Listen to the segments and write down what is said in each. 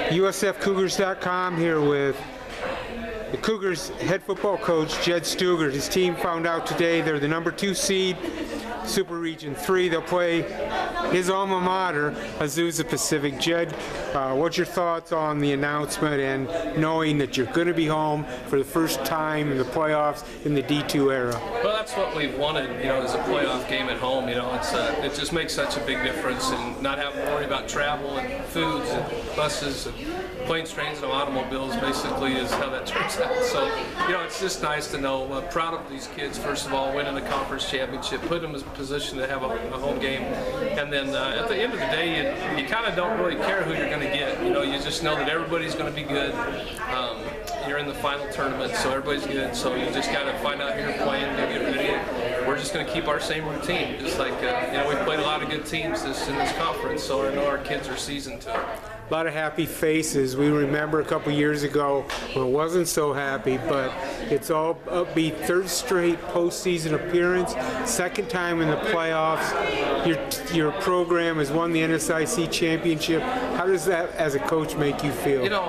USFCougars.com here with the Cougars head football coach, Jed Stugart. His team found out today they're the number 2 seed, Super Region 3. They'll play his alma mater, Azusa Pacific. Jed, what's your thoughts on the announcement and knowing that you're going to be home for the first time in the playoffs in the D2 era? Well, that's what we've wanted, as a playoff game at home. It just makes such a big difference, and not having to worry about travel and foods and buses and planes, trains, and automobiles basically is how that turns out. So, it's just nice to know. Proud of these kids, first of all, winning the conference championship, put them in a position to have a home game, and then at the end of the day, you kind of don't really care who you're going to get. You just know that everybody's going to be good. You're in the final tournament, so everybody's good. So you just got to find out who you're playing, get ready. We're just going to keep our same routine. Just like we've played a lot of good teams in this conference, so I know our kids are seasoned to it. A lot of happy faces. We remember a couple years ago when it wasn't so happy, but it's all upbeat. Third straight postseason appearance, second time in the playoffs. Your program has won the NSIC Championship. How does that, as a coach, make you feel? Dan,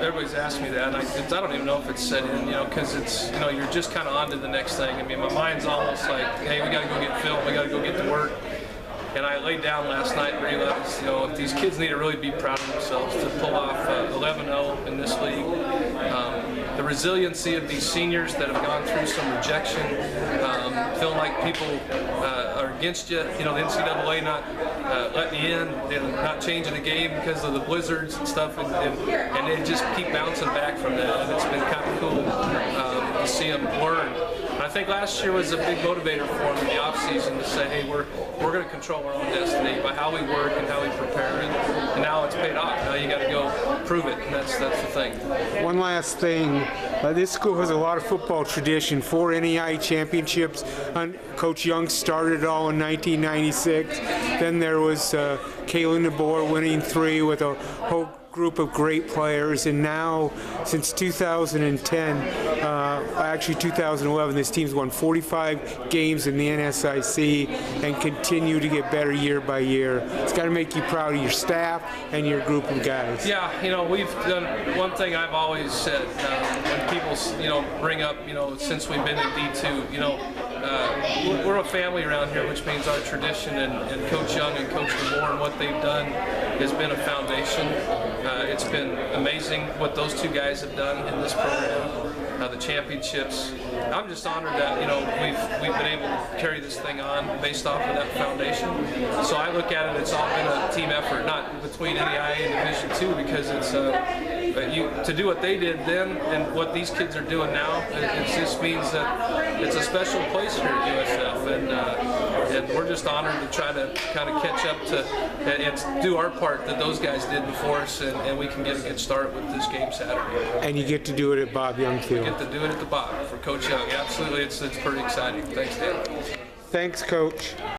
everybody's asked me that, and I don't even know if it's set in, because it's, you're just kind of on to the next thing. I mean, my mind's almost like, hey, we got to go get film, we got to go get to work. And I laid down last night and realized, if these kids need to really be proud of themselves to pull off 11-0 in this league. The resiliency of these seniors that have gone through some rejection, feeling like people are against you, the NCAA not letting you in, not changing the game because of the blizzards and stuff, and they just keep bouncing back from that, and it's been kind of cool to see them learn. I think last year was a big motivator for them in the offseason to say, hey, we're going to control our own destiny by how we work and how we prepare, and now it's paid off. Now you got to go prove it, and that's the thing. One last thing, this school has a lot of football tradition. 4 NEI championships. Coach Young started it all in 1996. Then there was Kaylin DeBoer winning 3 with a whole group of great players, and now since 2010, actually 2011, this team's won 45 games in the NSIC and continue to get better year by year. It's got to make you proud of your staff and your group of guys. Yeah, we've done one thing I've always said when people bring up since we've been in D2, we're a family around here, which means our tradition and Coach Young and Coach DeBoer and what they've done has been a foundation. It's been amazing what those 2 guys have done in this program, the championships. I'm just honored that we've been able to carry this thing on based off of that foundation. So I look at it, it's all been a team effort, not between NEI and Division II, because it's to do what they did then and what these kids are doing now. It just means that it's a special place here at USF, and we're just honored to try to kind of catch up to and do our part that those guys did before us, and we can get a good start with this game Saturday. And you get to do it at Bob Young Field. We get to do it at the Bob for Coach Young. Absolutely, it's pretty exciting. Thanks, Dan. Thanks, Coach.